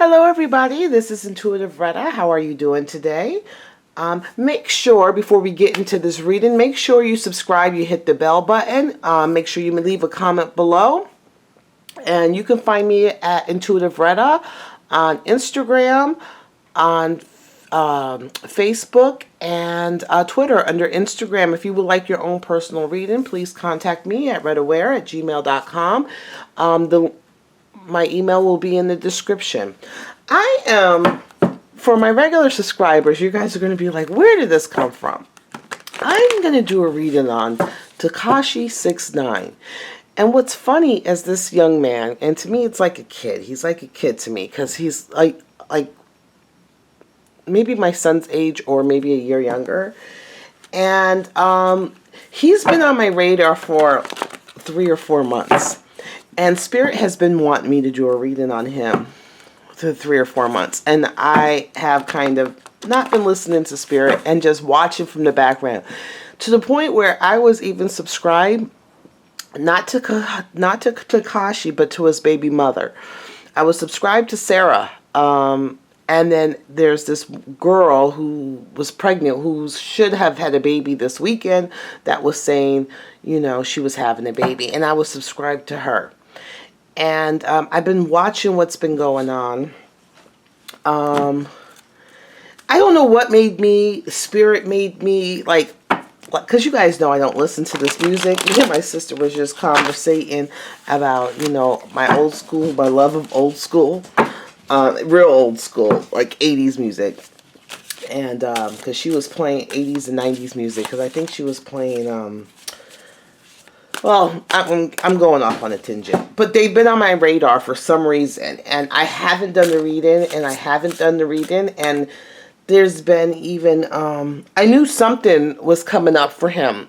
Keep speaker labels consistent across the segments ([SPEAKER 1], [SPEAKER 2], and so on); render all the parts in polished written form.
[SPEAKER 1] Hello everybody, this is Intuitive Retta. How are you doing today? Make sure, before we get into this reading, make sure you subscribe, you hit the bell button. Make sure you leave a comment below. And you can find me at Intuitive Retta on Instagram, on Facebook, and Twitter under Instagram. If you would like your own personal reading, please contact me at rettaware@gmail.com. My email will be in the description. For my regular subscribers, you guys are going to be like, where did this come from? I'm going to do a reading on Tekashi69. And what's funny is this young man, and to me it's like a kid. He's like a kid to me because he's like maybe my son's age or maybe a year younger. And he's been on my radar for 3 or 4 months. And Spirit has been wanting me to do a reading on him for 3 or 4 months. And I have kind of not been listening to Spirit and just watching from the background. To the point where I was even subscribed, not to Tekashi, but to his baby mother. I was subscribed to Sarah. And then there's this girl who was pregnant, who should have had a baby this weekend, that was saying, you know, she was having a baby. And I was subscribed to her. And I've been watching what's been going on. I don't know what made me, Spirit made me, like, because you guys know I don't listen to this music. Me and my sister was just conversating about, you know, my old school, my love of old school. Real old school, like 80s music. And because she was playing 80s and 90s music, because I think she was playing well, I'm going off on a tangent, but they've been on my radar for some reason, and I haven't done the reading, and there's been even I knew something was coming up for him.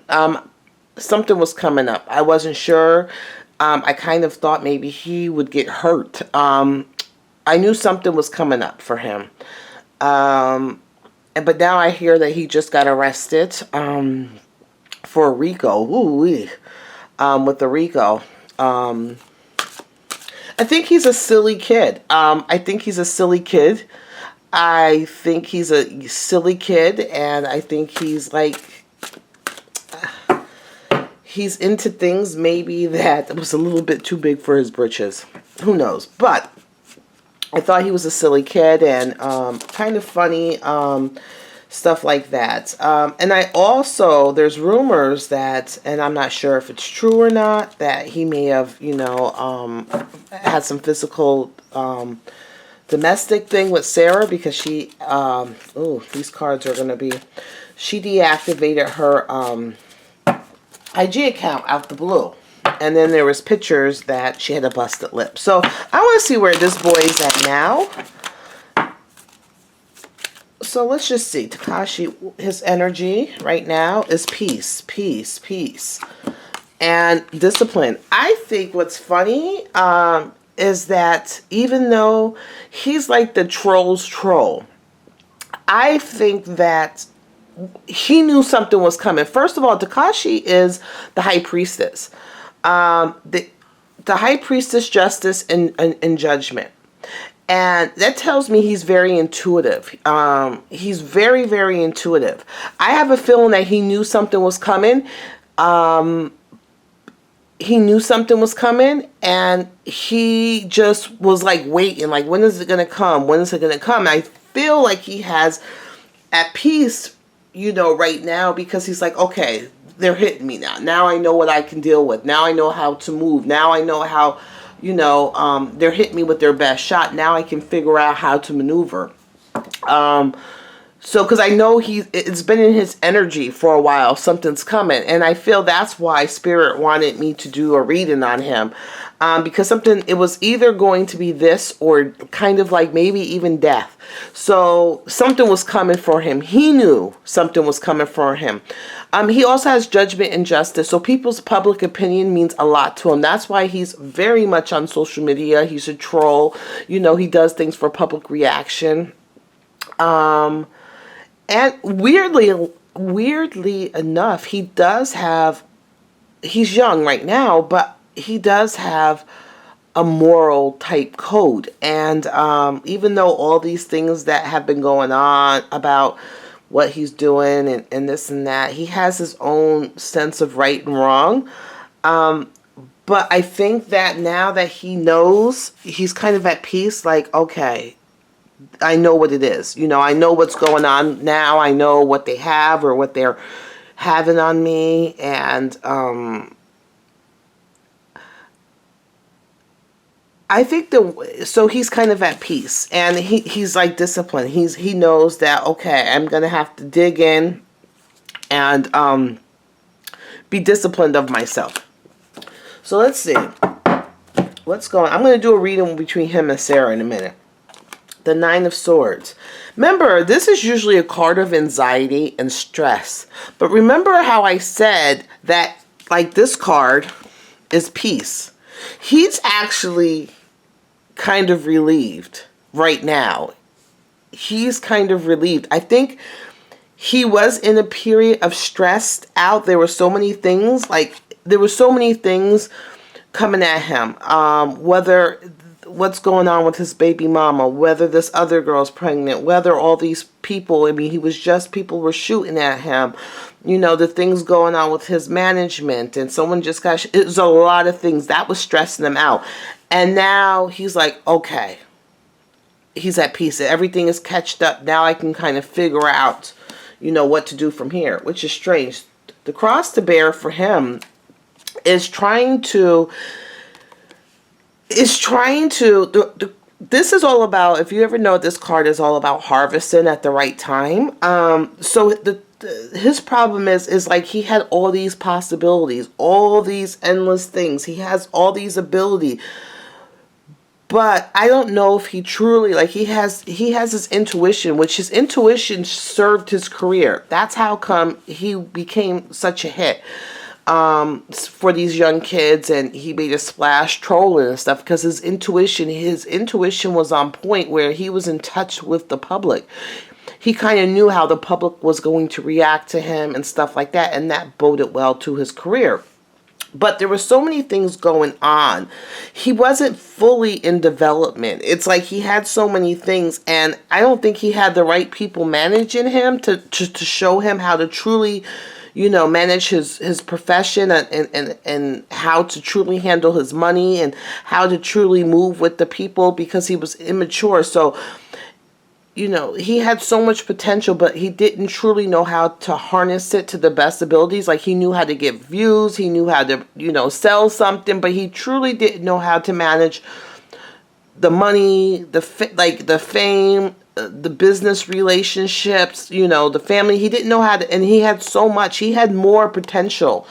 [SPEAKER 1] Something was coming up. I wasn't sure. I kind of thought maybe he would get hurt. I knew something was coming up for him. But now I hear that he just got arrested for Rico. Ooh-wee. With the Rico. I think he's a silly kid. I think he's a silly kid. I think he's a silly kid, and I think he's like, he's into things maybe that was a little bit too big for his britches. Who knows? But I thought he was a silly kid and kind of funny, stuff like that. And I also, there's rumors that, and I'm not sure if it's true or not, that he may have, you know, had some physical domestic thing with Sarah, because she, oh, these cards are going to be, she deactivated her IG account out the blue. And then there was pictures that she had a busted lip. So I want to see where this boy is at now. So let's just see. Tekashi, his energy right now is peace, peace, peace, and discipline. I think what's funny is that even though he's like the troll's troll, I think that he knew something was coming. First of all, Tekashi is the high priestess. The high priestess, justice, and judgment. And that tells me he's very intuitive. He's very, very intuitive. I have a feeling that he knew something was coming. He knew something was coming, and he just was like waiting, like, when is it going to come? When is it going to come? I feel like he has at peace, you know, right now, because he's like, okay, they're hitting me now. Now I know what I can deal with. Now I know how to move. Now I know how, you know, they're hitting me with their best shot. Now I can figure out how to maneuver. So, because I know it's been in his energy for a while, something's coming. And I feel that's why Spirit wanted me to do a reading on him. Because it was either going to be this or kind of like maybe even death. So something was coming for him. He knew something was coming for him. He also has judgment and justice. So people's public opinion means a lot to him. That's why he's very much on social media. He's a troll. You know, he does things for public reaction. And weirdly enough, he does have, he's young right now, but he does have a moral type code. And even though all these things that have been going on about what he's doing and this and that, he has his own sense of right and wrong. But I think that now that he knows, he's kind of at peace, like, okay, I know what it is. You know, I know what's going on now. I know what they have or what they're having on me. And I think so he's kind of at peace, and he's like disciplined. He knows that, okay, I'm going to have to dig in and be disciplined of myself. So let's see what's going on. I'm going to do a reading between him and Sarah in a minute. The Nine of Swords. Remember, this is usually a card of anxiety and stress. But remember how I said that, like, this card is peace. He's actually kind of relieved right now. He's kind of relieved. I think he was in a period of stressed out. There were so many things, coming at him. Whether what's going on with his baby mama, whether this other girl's pregnant, whether all these people, I mean, people were shooting at him. You know, the things going on with his management, and someone just got, it was a lot of things that was stressing him out. And now he's like, okay, he's at peace. Everything is catched up. Now I can kind of figure out, you know, what to do from here, which is strange. The cross to bear for him is trying to, this is all about, if you ever know, this card is all about harvesting at the right time. So his problem is like he had all these possibilities, all these endless things. He has all these ability, but I don't know if he truly, like, he has his intuition, which his intuition served his career. That's how come he became such a hit for these young kids, and he made a splash trolling and stuff, because his intuition was on point, where he was in touch with the public. He kind of knew how the public was going to react to him and stuff like that, and that boded well to his career. But there were so many things going on. He wasn't fully in development. It's like he had so many things, and I don't think he had the right people managing him to show him how to truly, you know, manage his profession and how to truly handle his money and how to truly move with the people, because he was immature. So, you know, he had so much potential, but he didn't truly know how to harness it to the best abilities. Like, he knew how to get views, he knew how to, you know, sell something, but he truly didn't know how to manage the money, the fame, the business relationships, you know, the family. He didn't know how to, and he had so much. He had more potential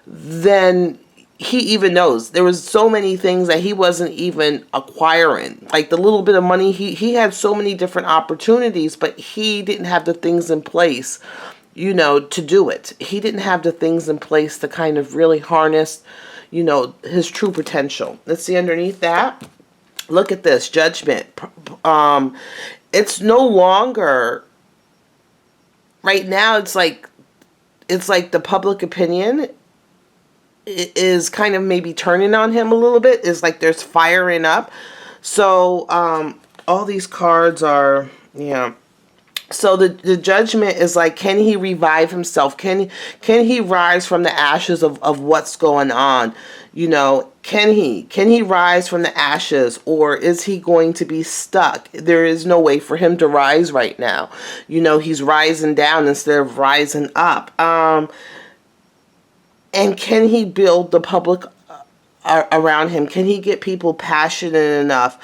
[SPEAKER 1] than he even knows. There was so many things that he wasn't even acquiring. Like the little bit of money, he had so many different opportunities, but he didn't have the things in place, you know, to do it. He didn't have the things in place to kind of really harness, you know, his true potential. Let's see underneath that. Look at this, Judgment. It's no longer, right now, it's like the public opinion is kind of maybe turning on him a little bit. It's like there's firing up. So all these cards are, yeah. So the Judgment is like, can he revive himself? Can he rise from the ashes of what's going on? You know, can he rise from the ashes, or is he going to be stuck? There is no way for him to rise right now. You know, he's rising down instead of rising up. And can he build the public around him? Can he get people passionate enough?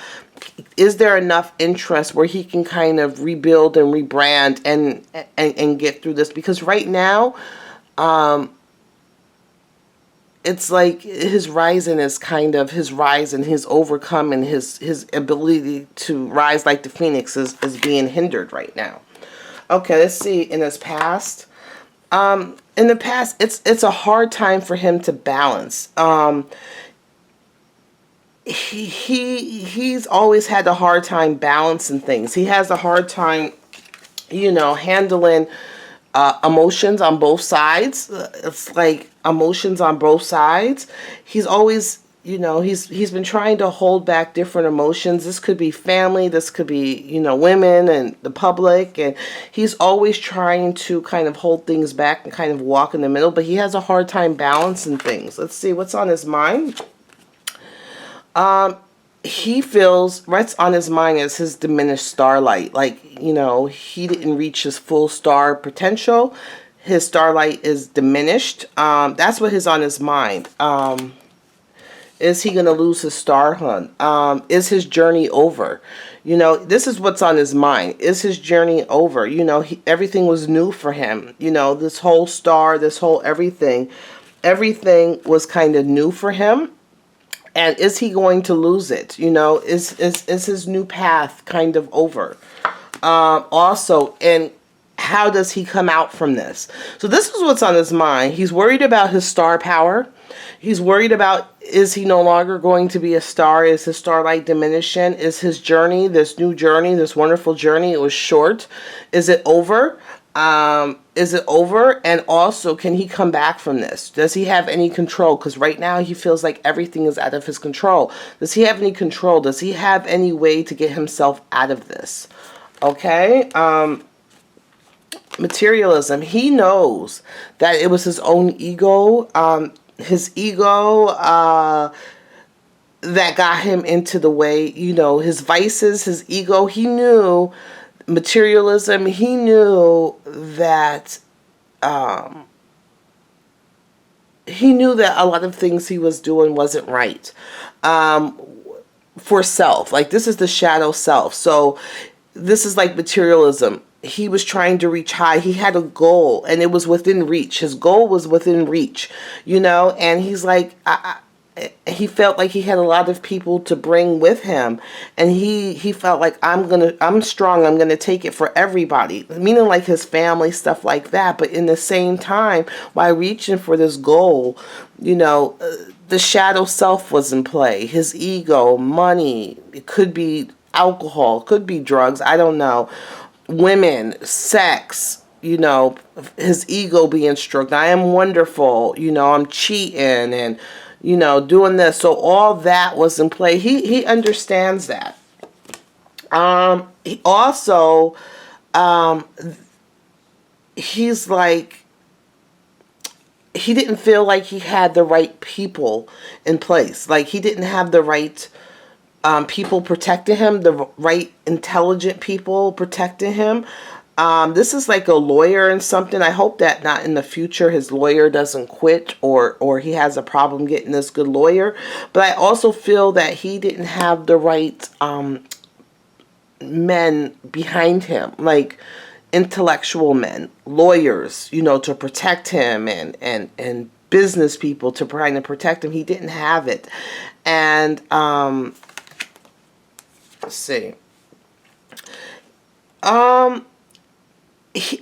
[SPEAKER 1] Is there enough interest where he can kind of rebuild and rebrand and get through this? Because right now, it's like his rising is kind of, his overcoming, his ability to rise like the phoenix is being hindered right now. Okay, let's see, in his past. In the past, it's a hard time for him to balance. He's always had a hard time balancing things. He has a hard time, you know, handling emotions on both sides. It's like emotions on both sides. He's always, you know, he's been trying to hold back different emotions. This could be family, this could be, you know, women and the public, and he's always trying to kind of hold things back and kind of walk in the middle, but he has a hard time balancing things. Let's see what's on his mind. He feels what's on his mind is his diminished starlight. Like, you know, he didn't reach his full star potential. His starlight is diminished. That's what is on his mind. Is he going to lose his star hunt? Is his journey over? You know, this is what's on his mind. Is his journey over? You know, everything was new for him. You know, this whole star, this whole everything was kind of new for him. And is he going to lose it? You know, is his new path kind of over? Also, and how does he come out from this? So this is what's on his mind. He's worried about his star power. He's worried about, is he no longer going to be a star? Is his starlight diminishing? Is his journey, this new journey, this wonderful journey, it was short? Is it over? Is it over? And also, can he come back from this? Does he have any control? Because right now he feels like everything is out of his control. Does he have any control? Does he have any way to get himself out of this? Okay. Materialism. He knows that it was his own ego. His ego that got him into the way, you know, his vices, his ego. He knew materialism. He knew that a lot of things he was doing wasn't right for self. Like, this is the shadow self. So this is like materialism. He was trying to reach high. He had a goal, and it was within reach. His goal was within reach, you know, and he's like, he felt like he had a lot of people to bring with him, and he felt like, I'm strong, I'm gonna take it for everybody, meaning like his family, stuff like that. But in the same time, while reaching for this goal, you know, the shadow self was in play. His ego, money, it could be alcohol, could be drugs, I don't know, women, sex, you know, his ego being stroked. I am wonderful, you know, I'm cheating and, you know, doing this. So all that was in play. He understands that. He also, he's like, he didn't feel like he had the right people in place. Like, he didn't have the right people protecting him, the right intelligent people protecting him. This is like a lawyer and something. I hope that not in the future his lawyer doesn't quit or he has a problem getting this good lawyer. But I also feel that he didn't have the right men behind him, like intellectual men, lawyers, you know, to protect him, and business people to try to protect him. He didn't have it. And let's see.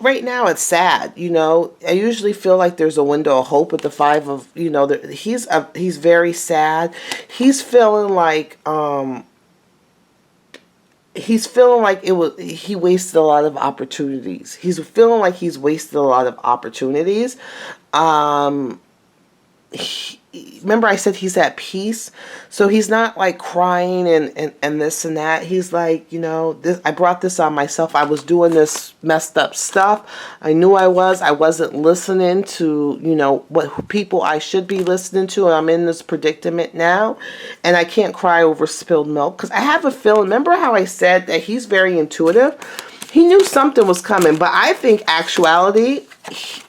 [SPEAKER 1] Right now it's sad, you know. I usually feel like there's a window of hope with the Five of, you know, he's very sad. He's feeling like he wasted a lot of opportunities. He's feeling like he's wasted a lot of opportunities. Remember I said he's at peace, so he's not like crying and this and that. He's like, you know, I brought this on myself. I was doing this messed up stuff. I knew I wasn't listening to, you know, what people I should be listening to, and I'm in this predicament now, and I can't cry over spilled milk, because I have a feeling, remember how I said that he's very intuitive? He knew something was coming, but I think actuality,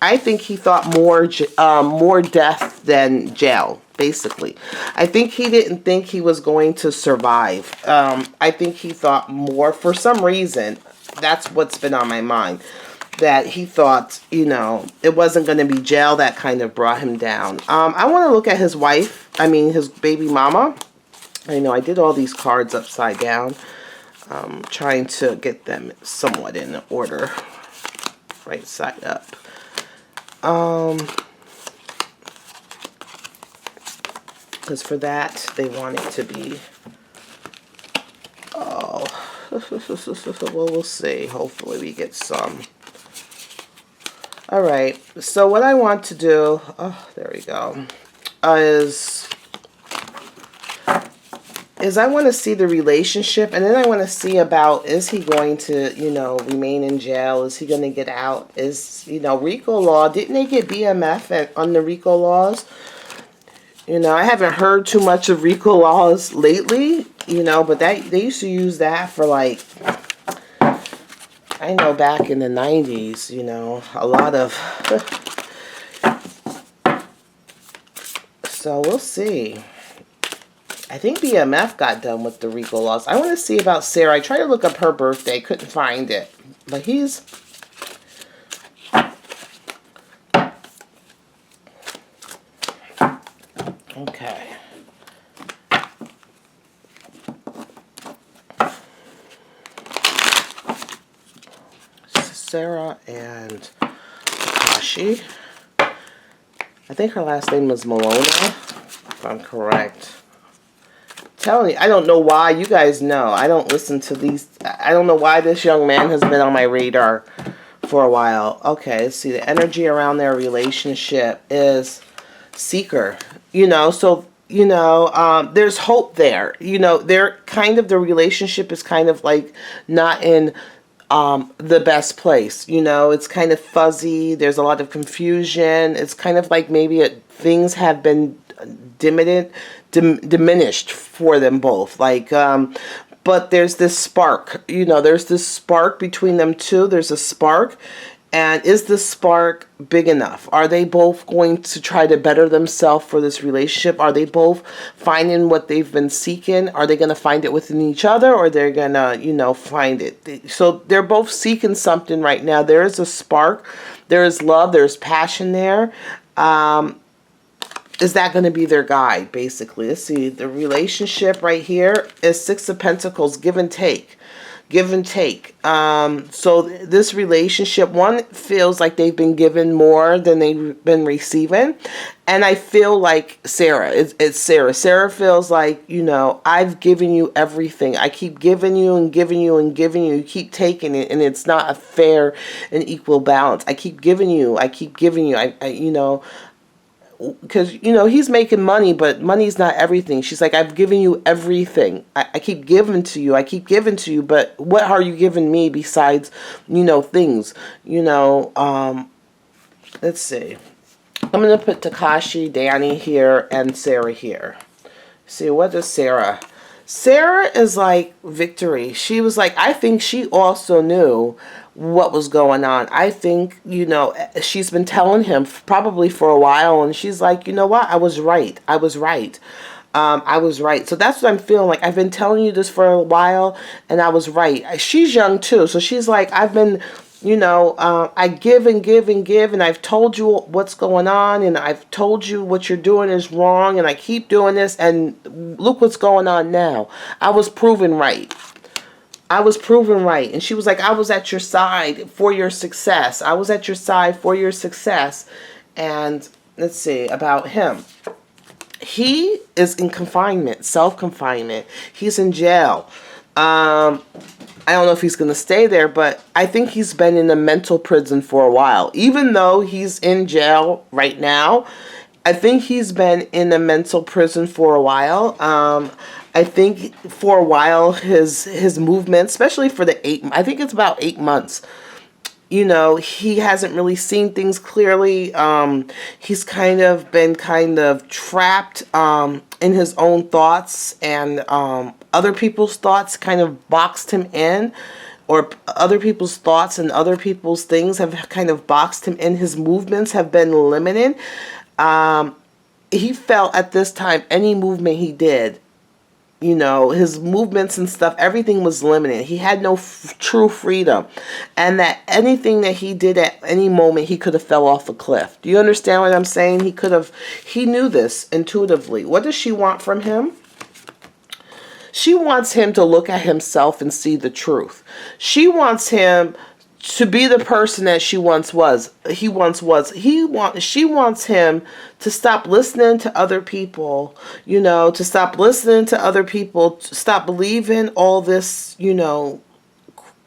[SPEAKER 1] I think he thought more death than jail, basically. I think he didn't think he was going to survive. I think he thought more, for some reason, that's what's been on my mind, that he thought, you know, it wasn't going to be jail that kind of brought him down. I want to look at his wife, his baby mama. I know I did all these cards upside down. Trying to get them somewhat in order, right side up. Because for that they want it to be, well, we'll see. Hopefully we get some. All right, so what I want to do, there we go, is is I want to see the relationship, and then I want to see about, is he going to, you know, remain in jail? Is he going to get out? Is, you know, Rico law, didn't they get BMF on the Rico laws? You know, I haven't heard too much of Rico laws lately, you know, but that they used to use that for, like, I know back in the 90s, you know, a lot of, so we'll see. I think BMF got done with the Rico laws. I want to see about Sarah. I tried to look up her birthday. Couldn't find it. But he's... Okay. Sarah and Tekashi. I think her last name was Malona, if I'm correct. Telling you, I don't know why. You guys know I don't listen to these. I don't know why this young man has been on my radar for a while. Okay, let's see. The energy around their relationship is seeker. You know, so, you know, there's hope there. You know, they're kind of, the relationship is kind of like not in the best place. You know, it's kind of fuzzy. There's a lot of confusion. It's kind of like maybe things have been diminished for them both, like, but there's this spark, you know, there's this spark between them two. There's a spark, and is this spark big enough? Are they both going to try to better themselves for this relationship? Are they both finding what they've been seeking? Are they going to find it within each other, or they're going to, you know, find it? So they're both seeking something right now. There is a spark, there is love, there's passion there. Is that going to be their guide, basically? Let's see. The relationship right here is Six of Pentacles, give and take. Give and take. So this relationship, one feels like they've been given more than they've been receiving. And I feel like Sarah, it's Sarah. Sarah feels like, you know, I've given you everything. I keep giving you and giving you and giving you. You keep taking it, and it's not a fair and equal balance. I keep giving you. I keep giving you. I you know, because, you know, he's making money, but money's not everything. She's like, I've given you everything. I keep giving to you. I keep giving to you. But what are you giving me besides, you know, things? You know, let's see. I'm going to put Tekashi, Danny here, and Sarah here. See, what is Sarah? Sarah is like victory. She was like, I think she also knew what was going on. I think, you know, she's been telling him probably for a while, and she's like, you know what? I was right. I was right. I was right. So that's what I'm feeling like. I've been telling you this for a while, and I was right. She's young too. So she's like, I've been, you know, I give and give and give, and I've told you what's going on, and I've told you what you're doing is wrong, and I keep doing this, and look what's going on now. I was proven right. I was proven right. And she was like, I was at your side for your success. I was at your side for your success. And let's see about him. He is in confinement, self-confinement. He's in jail. I don't know if he's going to stay there, but I think he's been in a mental prison for a while. Even though he's in jail right now, I think he's been in a mental prison for a while. I think for a while his movement, especially for the I think it's about 8 months, you know, he hasn't really seen things clearly. He's kind of been trapped in his own thoughts, and other people's thoughts kind of boxed him in, or other people's thoughts and other people's things have kind of boxed him in. His movements have been limited. He felt at this time any movement he did, you know, his movements and stuff, everything was limited. He had no true freedom. And that anything that he did at any moment, he could have fell off a cliff. Do you understand what I'm saying? He knew this intuitively. What does she want from him? She wants him to look at himself and see the truth. She wants him to be the person that she once was. He once was. She wants him to stop listening to other people, you know, to stop listening to other people, to stop believing all this, you know,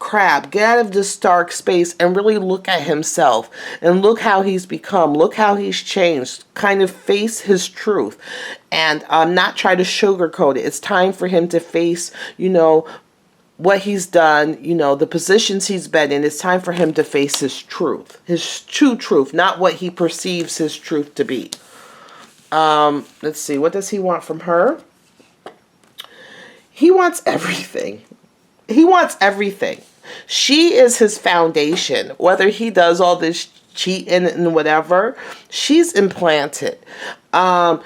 [SPEAKER 1] crap, get out of this dark space and really look at himself and look how he's become, look how he's changed, kind of face his truth and not try to sugarcoat it. It's time for him to face, you know, what he's done, you know, the positions he's been in. It's time for him to face his truth, his true truth, not what he perceives his truth to be. Let's see, what does he want from her? He wants everything. He wants everything. She is his foundation. Whether he does all this cheating and whatever, she's implanted.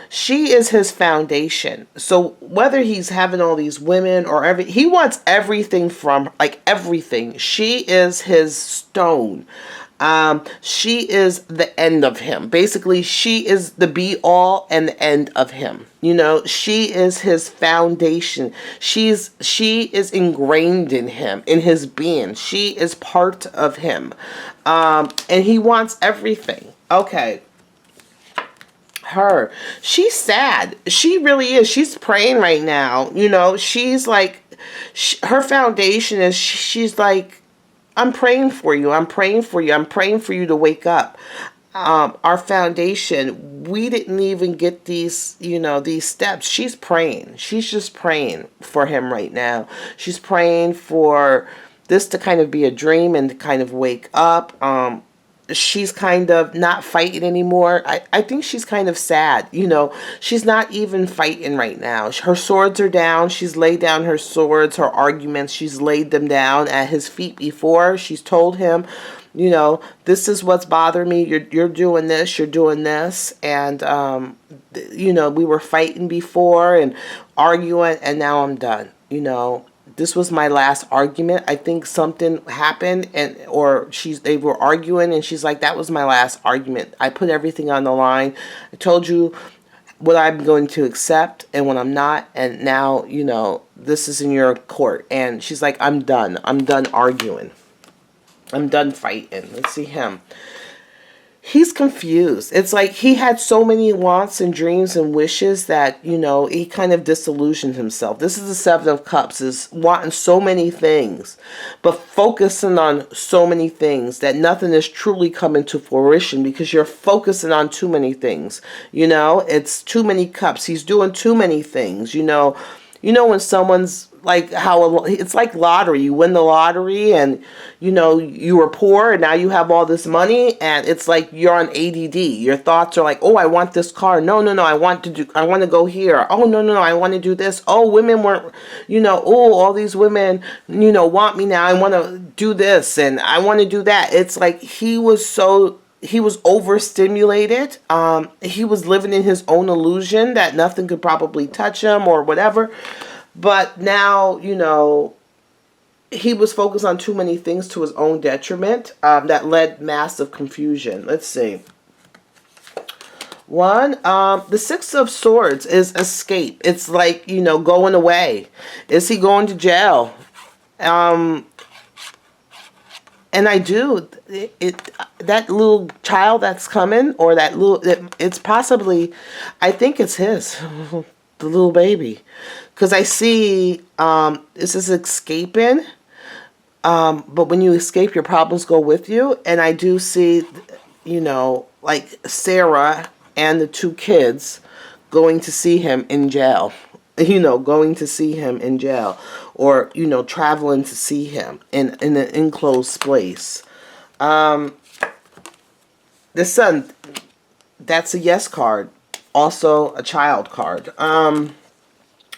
[SPEAKER 1] She is his foundation. So whether he's having all these women or he wants everything from, like, everything. She is his stone. She is the end of him. Basically, she is the be all and the end of him. You know, she is his foundation. She is ingrained in him, in his being. She is part of him. And he wants everything. Okay. Her. She's sad. She really is. She's praying right now. You know, she's like, her foundation is, she's like, I'm praying for you. I'm praying for you. I'm praying for you to wake up. Our foundation, we didn't even get these, you know, these steps. She's praying. She's just praying for him right now. She's praying for this to kind of be a dream and to kind of wake up. She's kind of not fighting anymore. I think she's kind of sad. You know, she's not even fighting right now. Her swords are down. She's laid down her swords, her arguments. She's laid them down at his feet before. She's told him, you know, this is what's bothering me. You're doing this. You're doing this. And, you know, we were fighting before and arguing, and now I'm done. You know, this was my last argument. I think something happened, or they were arguing, and she's like, that was my last argument. I put everything on the line. I told you what I'm going to accept and what I'm not, and now, you know, this is in your court. And she's like, I'm done. I'm done arguing. I'm done fighting. Let's see him. He's confused. It's like he had so many wants and dreams and wishes that, you know, he kind of disillusioned himself. This is the Seven of Cups, is wanting so many things, but focusing on so many things that nothing is truly coming to fruition because you're focusing on too many things. You know, it's too many cups. He's doing too many things, you know. You know when someone's like how it's like lottery. You win the lottery and, you know, you were poor and now you have all this money and it's like you're on ADD. Your thoughts are like, oh, I want this car. No, I want to go here. Oh, no, I want to do this. Oh, women weren't, you know, oh, all these women, you know, want me now. I want to do this and I want to do that. It's like he was overstimulated. He was living in his own illusion that nothing could probably touch him or whatever. But now, you know, he was focused on too many things to his own detriment that led massive confusion. Let's see. One, the Six of Swords is escape. It's like, you know, going away. Is he going to jail? And I do. That little child that's coming, or that little, it's possibly, I think it's his, the little baby. Because I see this is escaping, but when you escape, your problems go with you. And I do see, you know, like Sarah and the two kids going to see him in jail. You know, going to see him in jail. Or, you know, traveling to see him in an enclosed place. The Sun, that's a yes card. Also a child card.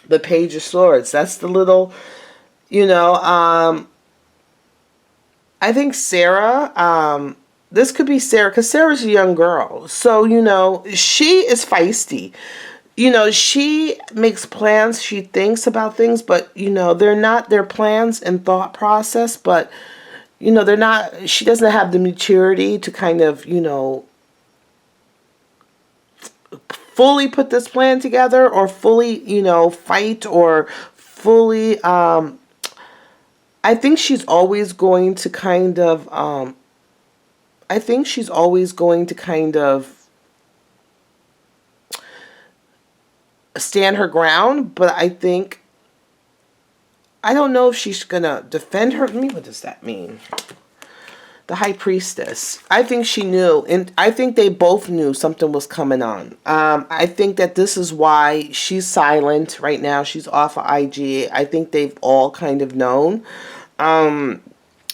[SPEAKER 1] The Page of Swords, that's the little, you know, I think Sarah, this could be Sarah, because Sarah's a young girl. So, you know, she is feisty. You know, she makes plans, she thinks about things, but, you know, they're not their plans and thought process, but, you know, they're not, she doesn't have the maturity to kind of, you know, fully put this plan together or fully, you know, fight or fully, I think she's always going to kind of, stand her ground, but I think I don't know if she's gonna defend her. What does that mean? The High Priestess. I think she knew, and I think they both knew something was coming on. I think that this is why she's silent right now. She's off of IG. I think they've all kind of known.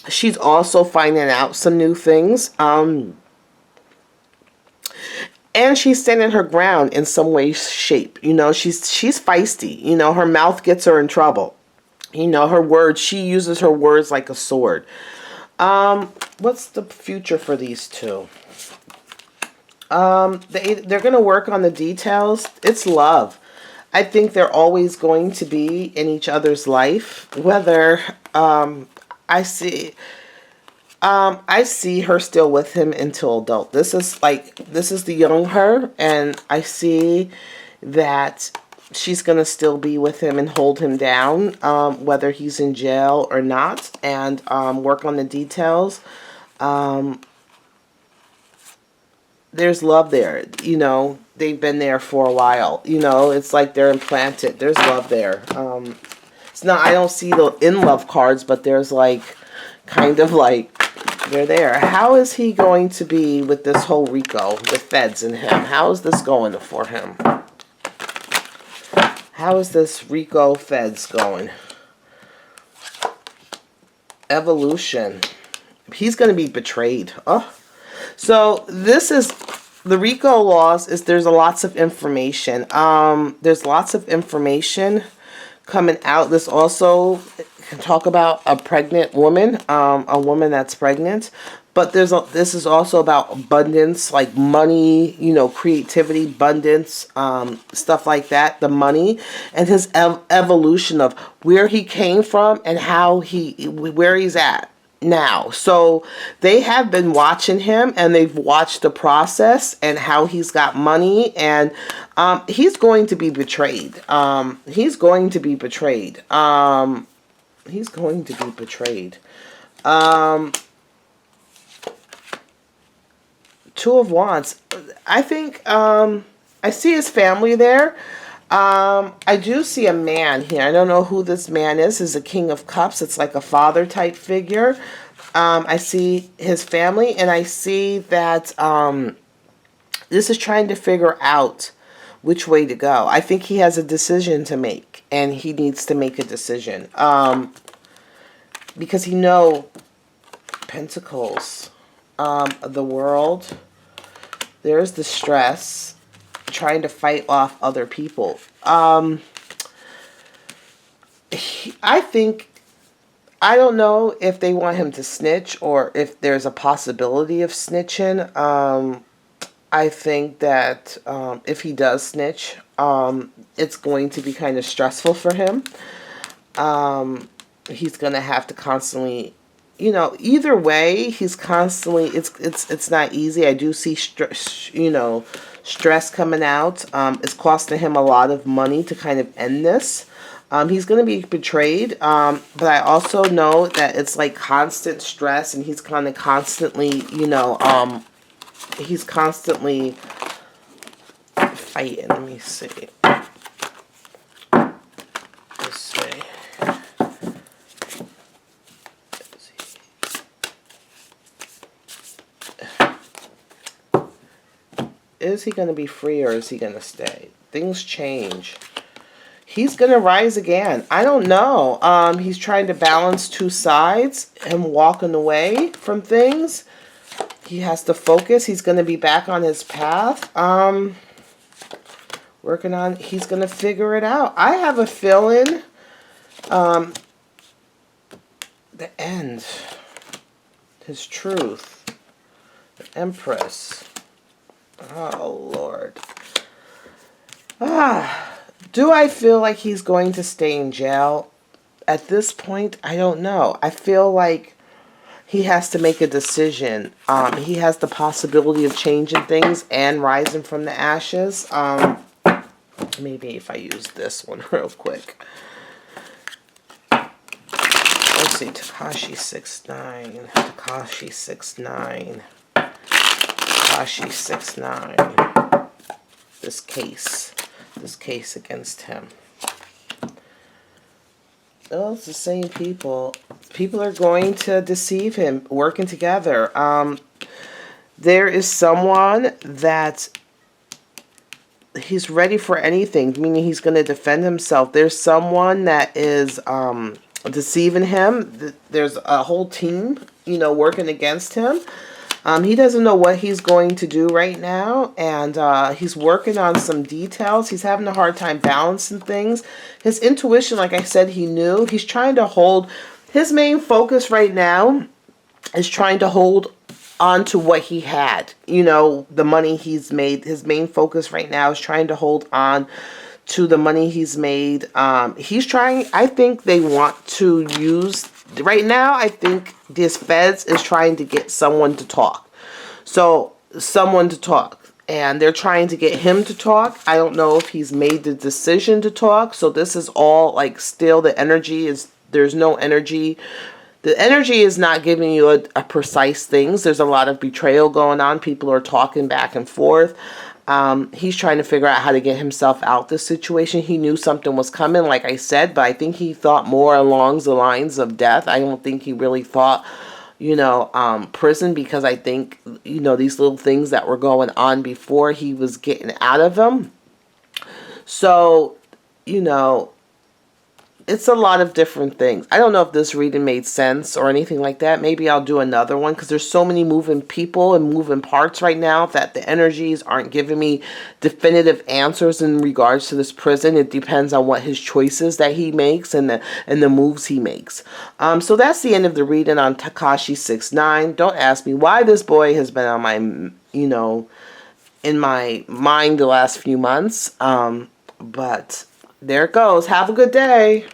[SPEAKER 1] She's also finding out some new things. And she's standing her ground in some way, shape. You know, she's feisty. You know, her mouth gets her in trouble. You know, her words, she uses her words like a sword. What's the future for these two? They're going to work on the details. It's love. I think they're always going to be in each other's life. Whether, I see her still with him until adult. This is the young her, and I see that she's going to still be with him and hold him down, whether he's in jail or not, and work on the details. There's love there. You know, they've been there for a while. You know, it's like they're implanted. There's love there. It's not, I don't see the in love cards, but there's like, kind of like, they're there. How is he going to be with this whole Rico, the feds and him? How is this going for him? How is this Rico feds going? Evolution. He's going to be betrayed. Oh. So this is the Rico laws. There's lots of information. There's lots of information coming out. This also can talk about a pregnant woman, a woman that's pregnant. But this is also about abundance, like money, you know, creativity, abundance, stuff like that, the money, and his evolution of where he came from and where he's at now. So they have been watching him, and they've watched the process and how he's got money, and he's going to be betrayed. He's going to be betrayed. He's going to be betrayed. Two of Wands. I think I see his family there. I do see a man here. I don't know who this man is. Is a King of Cups. It's like a father type figure. I see his family, and I see that this is trying to figure out which way to go. I think he has a decision to make, and he needs to make a decision. Because he knows Pentacles. The World. There's the stress, trying to fight off other people. I don't know if they want him to snitch or if there's a possibility of snitching. I think that if he does snitch, it's going to be kind of stressful for him. He's going to have to constantly, you know, either way, he's constantly, it's not easy. I do see stress, you know, stress coming out. It's costing him a lot of money to kind of end this. He's going to be betrayed. But I also know that it's like constant stress, and he's kind of constantly, you know, he's constantly fighting. Let me see. Let's see. Is he going to be free, or is he going to stay? Things change. He's going to rise again. I don't know. He's trying to balance two sides and walking away from things. He has to focus. He's going to be back on his path. Working on, he's going to figure it out. I have a feeling the end. His truth. The Empress. Oh, Lord. Do I feel like he's going to stay in jail? At this point, I don't know. I feel like he has to make a decision. He has the possibility of changing things and rising from the ashes. Maybe if I use this one real quick. Let's see, Tekashi69. Tekashi69. Tekashi69. This case against him. Oh, it's the same people. People are going to deceive him, working together. There is someone that he's ready for anything, meaning he's going to defend himself. There's someone that is deceiving him. There's a whole team, you know, working against him. He doesn't know what he's going to do right now, and he's working on some details. He's having a hard time balancing things. His intuition, like I said, he knew. He's trying to hold, his main focus right now is trying to hold on to what he had. You know, the money he's made. His main focus right now is trying to hold on to the money he's made. He's trying, I think they want to use, right now, I think this feds is trying to get someone to talk. So, someone to talk. And they're trying to get him to talk. I don't know if he's made the decision to talk. So this is all like still the energy is, there's no energy. The energy is not giving you a precise things. There's a lot of betrayal going on. People are talking back and forth. He's trying to figure out how to get himself out this situation. He knew something was coming, like I said, but I think he thought more along the lines of death. I don't think he really thought, you know, prison, because I think, you know, these little things that were going on before he was getting out of them. So, you know, it's a lot of different things. I don't know if this reading made sense or anything like that. Maybe I'll do another one, because there's so many moving people and moving parts right now that the energies aren't giving me definitive answers in regards to this prison. It depends on what his choices that he makes and the moves he makes. So that's the end of the reading on Tekashi69. Don't ask me why this boy has been on my, you know, in my mind the last few months. But there it goes. Have a good day.